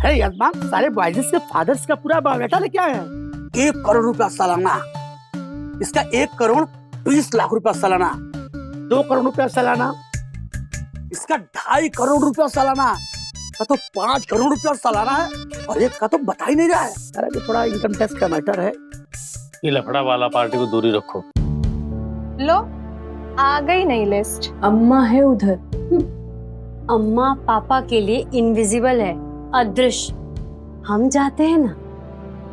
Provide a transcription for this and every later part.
अरे यजमान, सारे बाइजस के फादर्स का पूरा बायोडाटा लेके आए हैं। 1 करोड़ रुपया सालाना, इसका 1 करोड़ 20 लाख रुपया सालाना, 2 करोड़ रुपया सालाना, इसका 2.5 करोड़ रुपया सालाना, का तो 5 करोड़ रुपया सालाना है, और एक का तो बता ही नहीं रहा है। अरे ये थोड़ा इनकम टैक्स का मैटर है। ये लफड़ा वाला पार्टी को दूरी रखो। लो, आ गई नई लिस्ट। अम्मा है उधर। अम्मा पापा के लिए इनविजिबल है, अदृश्य। हम जाते हैं ना।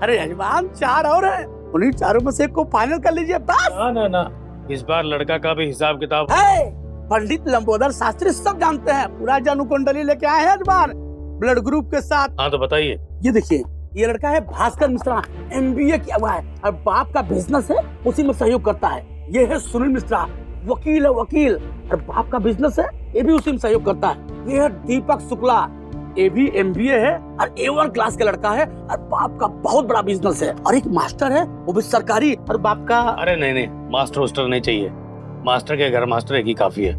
अरे यजमान, 4 और है, उन्हीं चारों में से एक को फाइनल कर लीजिए बस। ना, इस बार लड़का का भी हिसाब किताब है। पंडित लंबोदर शास्त्री सब जानते हैं, पूरा जनु कुंडली लेके आए हैं यजमान, ब्लड ग्रुप के साथ। हाँ तो बताइए। ये देखिए, ये लड़का है भास्कर मिश्रा, MBA किया हुआ है और बाप का बिजनेस है, उसी में सहयोग करता है। ये है सुनील मिश्रा, वकील है, वकील, और बाप का बिजनेस है, ये भी उसी में सहयोग करता है। ये है दीपक शुक्ला, ये भी MBA है और A1 क्लास का लड़का है, और बाप का बहुत बड़ा बिजनेस है। और एक मास्टर है, वो भी सरकारी, और बाप का। अरे नहीं, मास्टर वोस्टर नहीं चाहिए, मास्टर के घर मास्टर एक ही काफी है।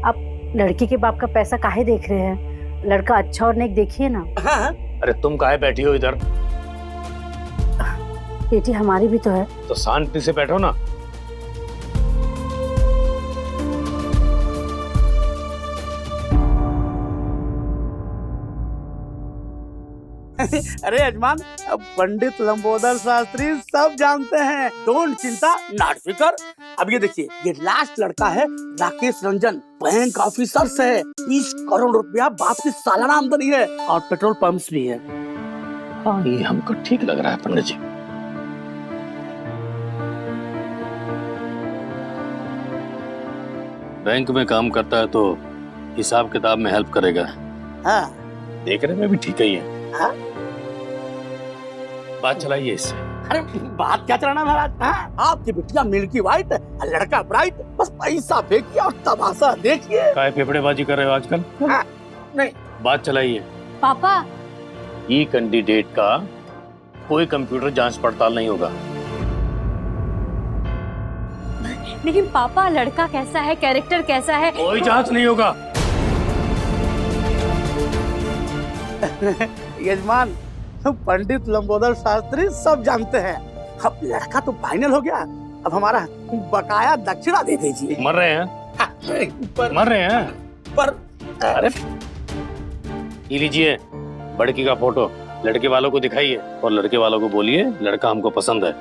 आप लड़की के बाप का पैसा काहे देख रहे हैं? लड़का अच्छा और नेक देखिए ना। हाँ। अरे तुम काहे बैठी हो इधर? बेटी हमारी भी तो है। तो शांति से बैठो ना। अरे यजमान, पंडित लंबोदर शास्त्री सब जानते हैं, डोंट चिंता, नॉट फिकर। अब ये देखिए, ये लास्ट लड़का है राकेश रंजन, बैंक ऑफिसर से है, 20 करोड़ रुपया बाप की सालाना आमदनी है, और पेट्रोल पंप्स भी है। हाँ, ये हमको ठीक लग रहा है पंडित जी। बैंक में काम करता है तो हिसाब किताब में हेल्प करेगा। हाँ। देखने में भी ठीक ही है। हाँ? बात चलाइए इससे। अरे बात क्या चलाना महाराज? हाँ? आपकी बिटिया मिल्की वाइट, लड़का ब्राइट, बस पैसा फेंकिए और तमाशा देखिए। काय फेफड़ेबाजी कर रहे हो आजकल? हाँ, नहीं। बात चलाइए। पापा, ये कैंडिडेट का कोई कंप्यूटर जांच पड़ताल नहीं होगा। लेकिन पापा, लड़का कैसा है, कैरेक्टर कैसा है? कोई जांच नहीं होगा। यजमान, पंडित लंबोदर शास्त्री सब जानते हैं। अब लड़का तो फाइनल हो गया, अब हमारा बकाया दक्षिणा दे दीजिए। मर रहे हैं? मर रहे हैं? पर अरे ये लीजिए बड़की का फोटो, लड़के वालों को दिखाइए और लड़के वालों को बोलिए लड़का हमको पसंद है।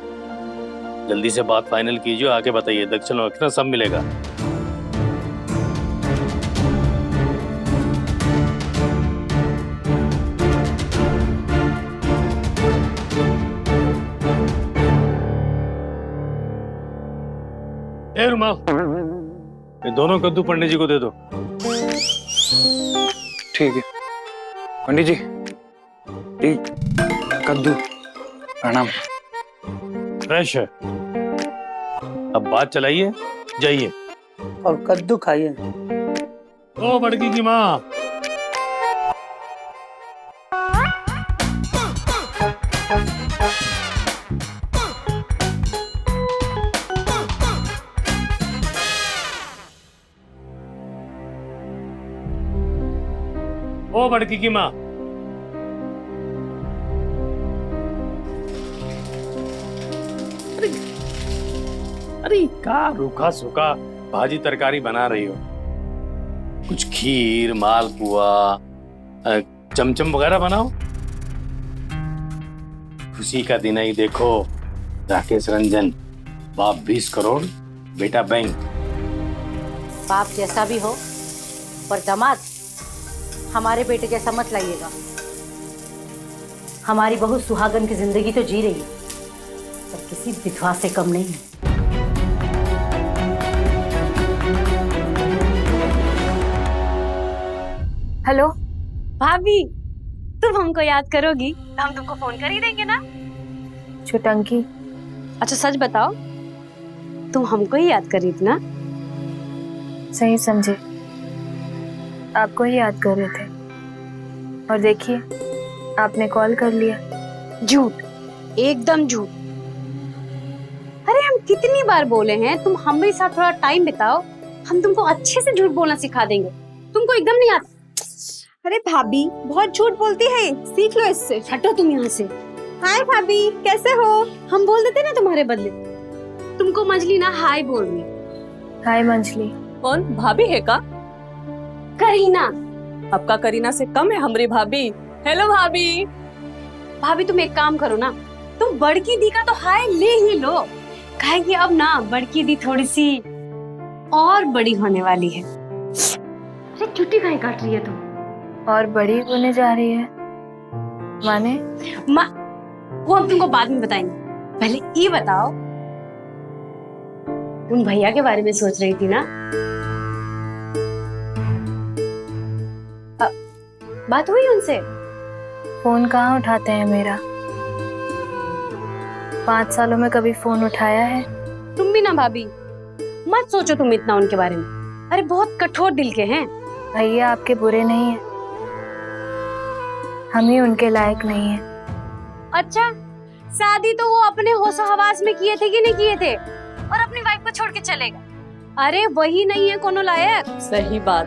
जल्दी से बात फाइनल कीजिए, आके बताइए, दक्षिणा वक्षिणा सब मिलेगा। रुमाल, ये दोनों कद्दू पंडित जी को दे दो। ठीक है पंडित जी, कद्दू प्रणाम। फ्रेश है। अब बात चलाइए, जाइए। और कद्दू खाइए। ओ बड़की की माँ, ओ बड़की की माँ, अरे का रूखा सूखा भाजी तरकारी बना रही हो? कुछ खीर, मालपुआ, चमचम वगैरह बनाओ। खुशी का दिन ही देखो, राकेश रंजन, बाप 20 करोड़, बेटा बैंक। बाप जैसा भी हो, पर दामाद हमारे बेटे जैसा मत लाइएगा। हमारी बहू सुहागन की जिंदगी तो जी रही है, पर किसी विधवा से कम नहीं है। हेलो भाभी, तुम हमको याद करोगी तो हम तुमको फोन कर ही देंगे ना। छुटंकी, अच्छा सच बताओ, तुम हमको ही याद कर रही थी ना? सही समझे, आपको ही याद कर रहे थे, और देखिए आपने कॉल कर लिया। झूठ, एकदम झूठ। अरे हम कितनी बार बोले हैं तुम हमारे साथ थोड़ा टाइम बिताओ, हम तुमको अच्छे से झूठ बोलना सिखा देंगे। तुमको एकदम नहीं आता। अरे भाभी बहुत झूठ बोलती है, सीख लो इससे। हटो तुम यहाँ से। हाय भाभी, कैसे हो? हम बोल देते ना तुम्हारे बदले। तुमको मंजली ना हाय बोल रही। हाय मंजली। कौन भाभी है का? करीना। आपका करीना से कम है हमारी भाभी। हेलो भाभी। भाभी तुम एक काम करो ना, तुम बड़की दी का तो हाय ले ही लो। काहे कि अब ना बड़की दी थोड़ी सी और बड़ी होने वाली है। अरे चुट्टी काहे काट रही है तुम? और बड़ी होने जा रही है माने? वो हम तुमको बाद में बताएंगे। पहले ये बताओ, उन भैया के बारे में सोच रही थी ना? बात हुई उनसे? फोन कहाँ उठाते हैं मेरा? 5 सालों में कभी फोन उठाया है? तुम भी ना भाभी, मत सोचो तुम इतना उनके बारे में। अरे बहुत कठोर दिल के हैं। भैया आपके बुरे नहीं है, हम ही उनके लायक नहीं है। अच्छा, शादी तो वो अपने होशो हवास में किए थे कि नहीं किए थे, और अपनी वाइफ को छोड़ के चलेगा। अरे वही नहीं है कोनो लायक। सही बात।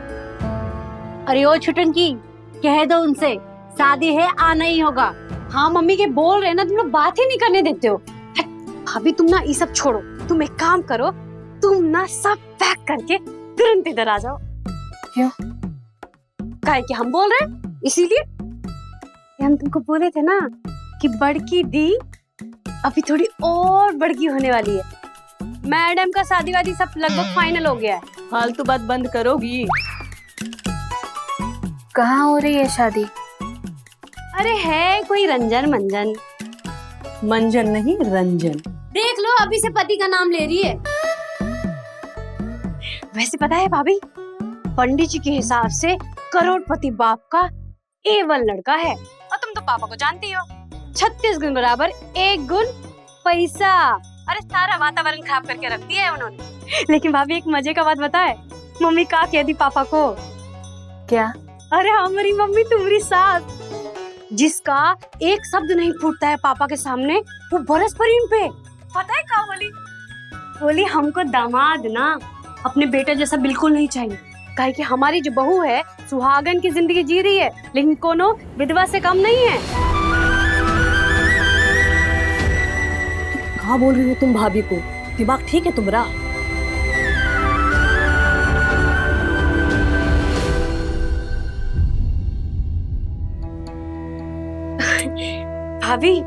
अरे ओ छुटंकी, कह दो उनसे शादी है, आना ही होगा। हाँ मम्मी के बोल रहे ना, तुम लोग बात ही नहीं करने देते हो। भाभी तुम ना ये सब छोड़ो, तुम एक काम करो, तुम ना सब पैक करके तुरंत इधर आ जाओ। क्यों? काहे कि हम बोल रहे हैं इसीलिए। हम तुमको बोले थे ना कि बड़की दी अभी थोड़ी और बड़की होने वाली है। मैडम का शादी वादी सब लगभग फाइनल हो गया है। फालतू बात बंद करोगी? कहाँ हो रही है शादी? अरे है कोई रंजन मंजन। मंजन नहीं, रंजन। देख लो, अभी से पति का नाम ले रही है। वैसे पता है भाभी, पंडित जी के हिसाब से करोड़पति बाप का A1 लड़का है। और तुम तो पापा को जानती हो, 36 गुण बराबर 1 गुण पैसा। अरे सारा वातावरण खराब करके रख दिया है उन्होंने। लेकिन भाभी एक मजे का बात बताए, मम्मी का कह दी पापा को। क्या? अरे हमारी मम्मी तुम्हारी सास, जिसका एक शब्द नहीं फूटता है पापा के सामने, वो बरस पड़ी उन पे। पता है क्या बोली? बोली हमको दामाद ना अपने बेटे जैसा बिल्कुल नहीं चाहिए। काहे कि हमारी जो बहू है सुहागन की जिंदगी जी रही है, लेकिन कोनो विधवा से कम नहीं है। कहाँ बोल रही हो तुम भाभी को? दिमाग ठीक है तुम्हारा? भाभी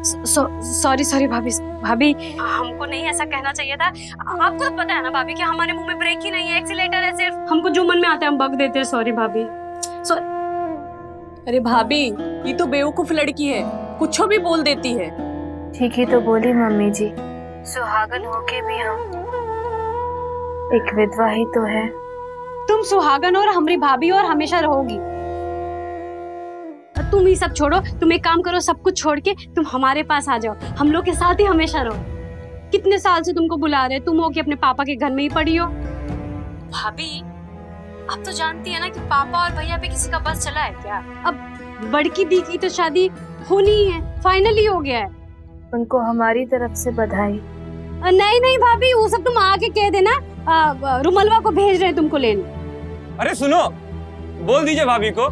सॉरी भाभी, भाभी हमको नहीं ऐसा कहना चाहिए था। आपको तो पता है ना भाभी कि हमारे मुंह में ब्रेक ही नहीं है, एक्सीलेटर है सिर्फ। हमको जो मन में आता है हम बक देते हैं। सॉरी भाभी। अरे भाभी, ये तो बेवकूफ लड़की है, कुछ भी बोल देती है। ठीक ही तो बोली मम्मी जी, सुहागन होके भी हम एक विधवा ही तो है। तुम सुहागन और हमारी भाभी और हमेशा रहोगी। तुम ये सब छोड़ो, तुम एक काम करो, सब कुछ छोड़ के तुम हमारे पास आ जाओ, हम लोग के साथ ही हमेशा रहो। कितने साल से तुमको बुला रहे, तुम हो कि अपने पापा के घर में ही पड़ी हो। भाभी आप तो जानती है ना कि पापा और भैया पे किसी का बस चला है क्या? अब बड़की दी की तो शादी होनी ही है, फाइनल ही हो गया है। उनको हमारी तरफ से बधाई। नहीं भाभी, वो सब तुम आके कह देना, रुमलवा को भेज रहे तुमको लेने। अरे सुनो, बोल दीजिए भाभी को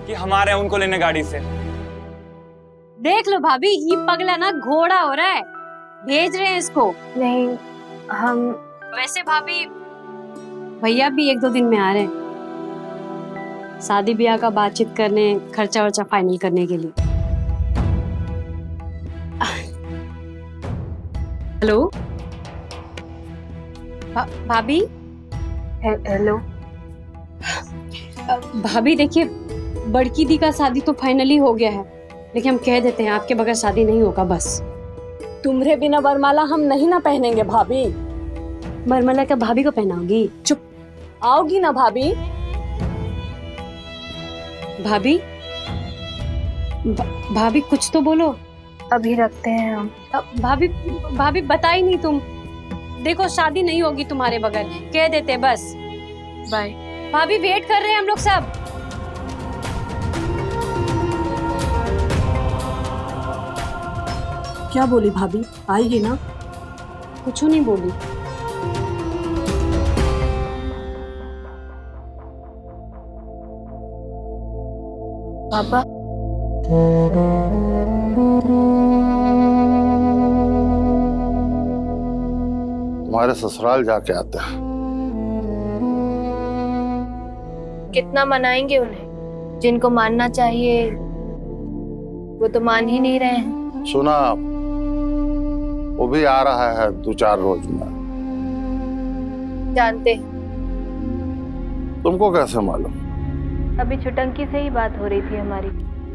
कि हमारे उनको लेने गाड़ी से। देख लो भाभी, ये पगला ना घोड़ा हो रहा है, भेज रहे हैं इसको। नहीं हम। वैसे भाभी भैया भी 1-2 दिन में आ रहे हैं शादी ब्याह का बातचीत करने, खर्चा वर्चा फाइनल करने के लिए। हेलो भाभी। हेलो भाभी देखिए, बड़की दी का शादी तो फाइनली हो गया है, लेकिन हम कह देते हैं आपके बगैर शादी नहीं होगा। बस तुम्हारे बिना वरमाला हम नहीं ना पहनेंगे भाभी। बरमला क्या भाभी को पहनाओगी? चुप, आओगी ना भाभी? भाभी भाभी कुछ तो बोलो। अभी रखते हैं हम। भाभी बताई नहीं तुम। देखो शादी नहीं होगी तुम्हारे बगैर, कह देते बस। बाय भाभी, वेट कर रहे हैं हम लोग सब। क्या बोली भाभी, आएगी ना? कुछ नहीं बोली। पापा, तुम्हारे ससुराल जाके आते हैं। कितना मनाएंगे उन्हें? जिनको मानना चाहिए वो तो मान ही नहीं रहे हैं। सुना, वो भी आ रहा है 2-4 रोज में। जानते, तुमको कैसे मालूम? अभी छुटंकी से ही बात हो रही थी हमारी।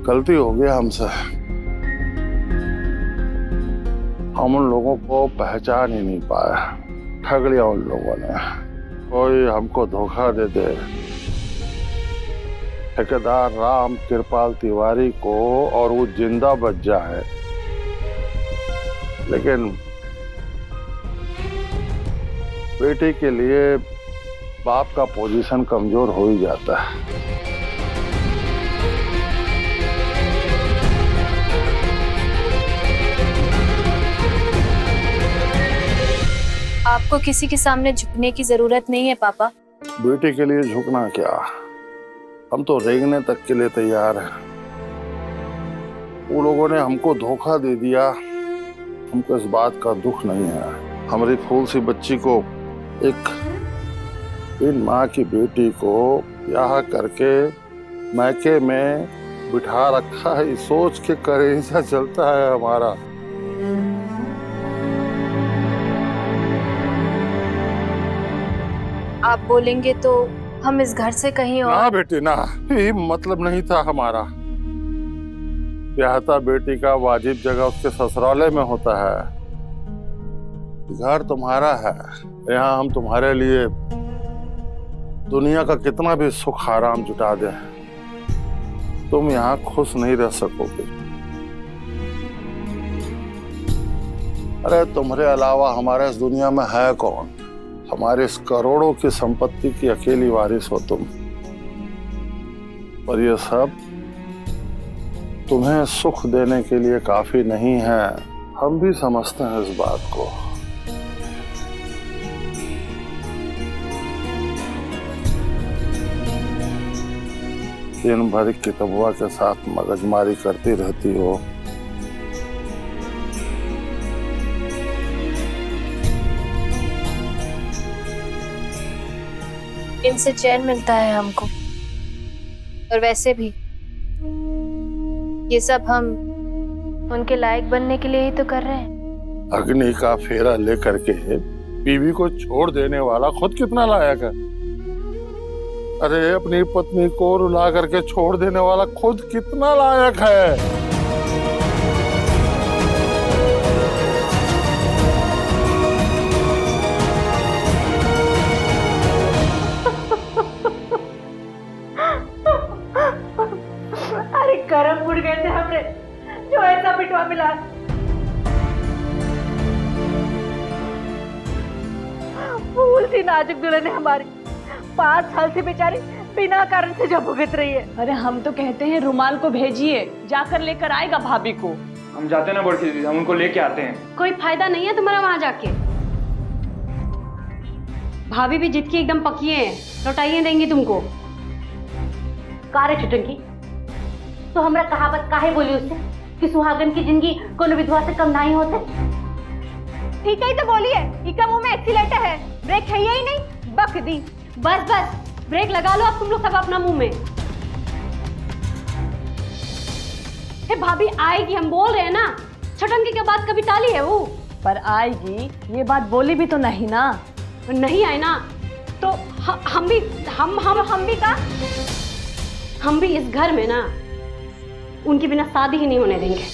गलती हो गई हमसे, हम उन लोगों को पहचान ही नहीं पाया। ठग लिया उन लोगों ने। कोई हमको धोखा दे दे। ठेकेदार राम कृपाल तिवारी को और वो जिंदा बच जाए, लेकिन बेटे के लिए बाप का पोजीशन कमजोर हो ही जाता है। आपको किसी के सामने झुकने की जरूरत नहीं है पापा। बेटे के लिए झुकना क्या, हम तो रेंगने तक के लिए तैयार हैं। वो लोगों ने हमको धोखा दे दिया, हमको इस बात का दुख नहीं है। हमारी फूल सी बच्ची को, एक इन माँ की बेटी को ब्याह करके मैके में बिठा रखा है, इस सोच के कलेजा चलता है हमारा। आप बोलेंगे तो हम इस घर से कहीं और। ना बेटी ना, ये मतलब नहीं था हमारा। ब्याहता बेटी का वाजिब जगह उसके ससुराले में होता है। घर तुम्हारा है, यहाँ हम तुम्हारे लिए दुनिया का कितना भी सुख आराम जुटा दे, तुम यहाँ खुश नहीं रह सकोगे। अरे तुम्हारे अलावा हमारे इस दुनिया में है कौन? हमारे इस करोड़ों की संपत्ति की अकेली वारिस हो तुम। पर ये सब तुम्हें सुख देने के लिए काफी नहीं है। हम भी समझते हैं इस बात को। दिन भर किताबुआ के साथ मगजमारी करती रहती हो। इनसे चैन मिलता है हमको, और वैसे भी ये सब हम उनके लायक बनने के लिए ही तो कर रहे हैं। अग्नि का फेरा लेकर के बीवी को छोड़ देने वाला खुद कितना लायक है। अरे अपनी पत्नी को रुला करके छोड़ देने वाला खुद कितना लायक है। अरे करम उड़ गए थे हमरे, जो ऐसा पिटवा मिला। फूल सी नाजुक दुल्हन है हमारी, 5 साल से बेचारी बिना कारण से जब भुगत रही है। अरे हम तो कहते हैं रुमाल को भेजिए, जाकर लेकर आएगा भाभी को। हम जाते ना बड़की दीदी, हम उनको लेके आते हैं। कोई फायदा नहीं है तुम्हारा वहां जाके। भाभी भी जिद की एकदम पकी है, लौटाइए देंगी तुमको। कारे छुटंकी, तो हमरा कहावत काहे बोली उससे कि सुहागन की जिंदगी कोनो विधवा से कम नहीं होते। ठीक है तो बोलिए, इका मुंह में एक्सीलेटर है, ब्रेक है ही नहीं, बक दी। बस बस, ब्रेक लगा लो अब तुम लोग सब अपना मुंह में। हे भाभी आएगी, हम बोल रहे हैं ना। छुटंकी के बाद कभी टाली है वो? पर आएगी, ये बात बोली भी तो नहीं ना। नहीं आए ना तो हम भी का हम भी इस घर में ना उनके बिना शादी ही नहीं होने देंगे।